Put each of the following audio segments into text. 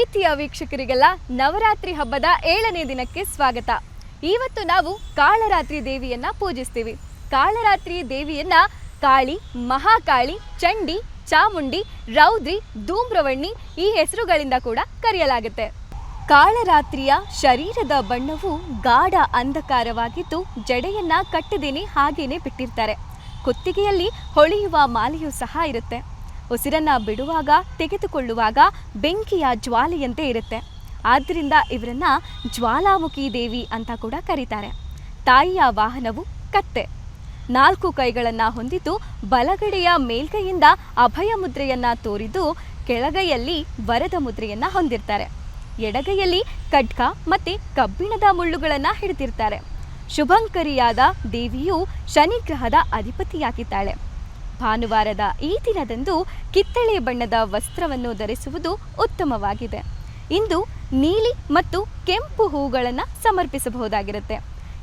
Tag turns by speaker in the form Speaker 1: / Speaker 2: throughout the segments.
Speaker 1: ಪ್ರೀತಿಯ ವೀಕ್ಷಕರಿಗೆಲ್ಲ ನವರಾತ್ರಿ ಹಬ್ಬದ 7ನೇ ದಿನಕ್ಕೆ ಸ್ವಾಗತ. ಇವತ್ತು ನಾವು ಕಾಳರಾತ್ರಿ ದೇವಿಯನ್ನ ಪೂಜಿಸ್ತೀವಿ. ಕಾಳರಾತ್ರಿ ದೇವಿಯನ್ನ ಕಾಳಿ, ಮಹಾಕಾಳಿ, ಚಂಡಿ, ಚಾಮುಂಡಿ, ರೌದ್ರಿ, ಧೂಮ್ರವಣ್ಣಿ ಈ ಹೆಸರುಗಳಿಂದ ಕೂಡ ಕರೆಯಲಾಗುತ್ತೆ. ಕಾಳರಾತ್ರಿಯ ಶರೀರದ ಬಣ್ಣವು ಗಾಢ ಅಂಧಕಾರವಾಗಿದ್ದು ಜಡೆಯನ್ನ ಕಟ್ಟದೇನೆ ಹಾಗೇನೆ ಬಿಟ್ಟಿರ್ತಾರೆ. ಕುತ್ತಿಗೆಯಲ್ಲಿ ಹೊಳೆಯುವ ಮಾಲೆಯೂ ಸಹ ಇರುತ್ತೆ. ಉಸಿರನ್ನ ಬಿಡುವಾಗ ತೆಗೆದುಕೊಳ್ಳುವಾಗ ಬೆಂಕಿಯ ಜ್ವಾಲೆಯಂತೆ ಇರುತ್ತೆ. ಆದ್ದರಿಂದ ಇವರನ್ನ ಜ್ವಾಲಾಮುಖಿ ದೇವಿ ಅಂತ ಕೂಡ ಕರೀತಾರೆ. ತಾಯಿಯ ವಾಹನವು ಕತ್ತೆ. 4 ಕೈಗಳನ್ನು ಹೊಂದಿದ್ದು ಬಲಗಡೆಯ ಮೇಲ್ಗೈಯಿಂದ ಅಭಯ ಮುದ್ರೆಯನ್ನ ತೋರಿದ್ದು ಕೆಳಗೈಯಲ್ಲಿ ವರದ ಮುದ್ರೆಯನ್ನ ಹೊಂದಿರ್ತಾರೆ. ಎಡಗೈಯಲ್ಲಿ ಖಡ್ಗ ಮತ್ತೆ ಕಬ್ಬಿಣದ ಮುಳ್ಳುಗಳನ್ನ ಹಿಡಿದಿರ್ತಾರೆ. ಶುಭಂಕರಿಯಾದ ದೇವಿಯು ಶನಿ ಗ್ರಹದ ಅಧಿಪತಿಯಾಗಿದ್ದಾಳೆ. ಭಾನುವಾರದ ಈ ದಿನದಂದು ಕಿತ್ತಳೆ ಬಣ್ಣದ ವಸ್ತ್ರವನ್ನು ಧರಿಸುವುದು ಉತ್ತಮವಾಗಿದೆ. ಇಂದು ನೀಲಿ ಮತ್ತು ಕೆಂಪು ಹೂಗಳನ್ನು ಸಮರ್ಪಿಸಬಹುದಾಗಿರುತ್ತೆ.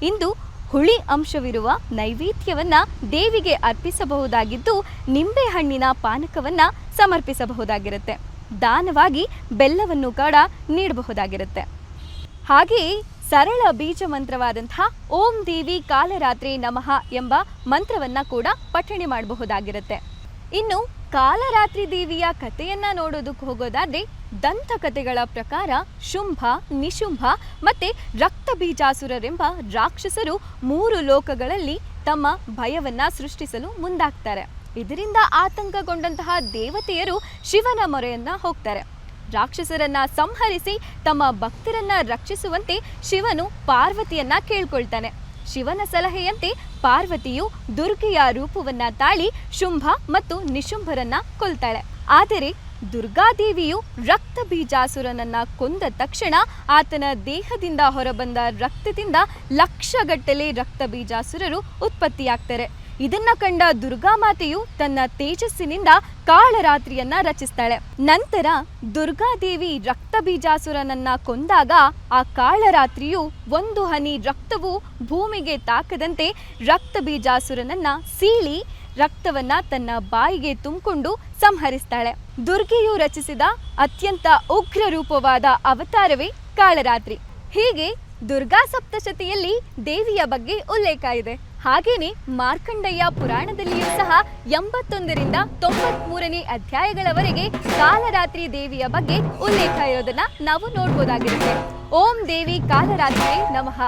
Speaker 1: ಇಂದು ಹುಳಿ ಅಂಶವಿರುವ ನೈವೇದ್ಯವನ್ನ ದೇವಿಗೆ ಅರ್ಪಿಸಬಹುದಾಗಿದ್ದು ನಿಂಬೆಹಣ್ಣಿನ ಪಾನಕವನ್ನ ಸಮರ್ಪಿಸಬಹುದಾಗಿರುತ್ತೆ. ದಾನವಾಗಿ ಬೆಲ್ಲವನ್ನು ಕೂಡ ನೀಡಬಹುದಾಗಿರುತ್ತೆ. ಹಾಗೆಯೇ ಸರಳ ಬೀಜ ಮಂತ್ರವಾದಂತಹ ಓಂ ದೇವಿ ಕಾಲರಾತ್ರಿ ನಮಃ ಎಂಬ ಮಂತ್ರವನ್ನ ಕೂಡ ಪಠಣೆ ಮಾಡಬಹುದಾಗಿರುತ್ತೆ. ಇನ್ನು ಕಾಲರಾತ್ರಿ ದೇವಿಯ ಕಥೆಯನ್ನ ನೋಡೋದಕ್ಕೆ ಹೋಗೋದಾದ್ರೆ ದಂತಕಥೆಗಳ ಪ್ರಕಾರ ಶುಂಭ, ನಿಶುಂಭ ಮತ್ತೆ ರಕ್ತ ಬೀಜಾಸುರರೆಂಬ ರಾಕ್ಷಸರು 3 ಲೋಕಗಳಲ್ಲಿ ತಮ್ಮ ಭಯವನ್ನ ಸೃಷ್ಟಿಸಲು ಮುಂದಾಗ್ತಾರೆ. ಇದರಿಂದ ಆತಂಕಗೊಂಡಂತಹ ದೇವತೆಯರು ಶಿವನ ಮೊರೆಯನ್ನ ಹೋಗ್ತಾರೆ. ರಾಕ್ಷಸರನ್ನ ಸಂಹರಿಸಿ ತಮ್ಮ ಭಕ್ತರನ್ನ ರಕ್ಷಿಸುವಂತೆ ಶಿವನು ಪಾರ್ವತಿಯನ್ನ ಕೇಳ್ಕೊಳ್ತಾನೆ. ಶಿವನ ಸಲಹೆಯಂತೆ ಪಾರ್ವತಿಯು ದುರ್ಗೆಯ ರೂಪವನ್ನ ತಾಳಿ ಶುಂಭ ಮತ್ತು ನಿಶುಂಭರನ್ನ ಕೊಲ್ತಾಳೆ. ಆದರೆ ದುರ್ಗಾದೇವಿಯು ರಕ್ತ ಬೀಜಾಸುರನನ್ನ ಕೊಂದ ತಕ್ಷಣ ಆತನ ದೇಹದಿಂದ ಹೊರಬಂದ ರಕ್ತದಿಂದ ಲಕ್ಷಗಟ್ಟಲೆ ರಕ್ತ ಬೀಜಾಸುರರು ಉತ್ಪತ್ತಿಯಾಗ್ತಾರೆ. ಇದನ್ನ ಕಂಡ ದುರ್ಗಾಮಾತೆಯು ತನ್ನ ತೇಜಸ್ಸಿನಿಂದ ಕಾಳರಾತ್ರಿಯನ್ನ ರಚಿಸ್ತಾಳೆ. ನಂತರ ದುರ್ಗಾದೇವಿ ರಕ್ತ ಬೀಜಾಸುರನನ್ನ ಕೊಂದಾಗ ಆ ಕಾಳರಾತ್ರಿಯು 1 ಹನಿ ರಕ್ತವು ಭೂಮಿಗೆ ತಾಕದಂತೆ ರಕ್ತ ಬೀಜಾಸುರನನ್ನ ಸೀಳಿ ರಕ್ತವನ್ನ ತನ್ನ ಬಾಯಿಗೆ ತುಂಬಿಕೊಂಡು ಸಂಹರಿಸ್ತಾಳೆ. ದುರ್ಗೆಯು ರಚಿಸಿದ ಅತ್ಯಂತ ಉಗ್ರ ರೂಪವಾದ ಅವತಾರವೇ ಕಾಳರಾತ್ರಿ. ಹೀಗೆ ದುರ್ಗಾ ಸಪ್ತಶತಿಯಲ್ಲಿ ದೇವಿಯ ಬಗ್ಗೆ ಉಲ್ಲೇಖ ಇದೆ. ಹಾಗೇನೆ ಮಾರ್ಕಂಡಯ್ಯ ಪುರಾಣದಲ್ಲಿಯೂ ಸಹ 81ರಿಂದ 93ನೇ ಅಧ್ಯಾಯಗಳವರೆಗೆ ಕಾಲರಾತ್ರಿ ದೇವಿಯ ಬಗ್ಗೆ ಉಲ್ಲೇಖ ಇರೋದನ್ನ ನಾವು ನೋಡ್ಬೋದಾಗಿರುತ್ತೆ. ಓಂ ದೇವಿ ಕಾಲರಾತ್ರಿ ನಮಃ.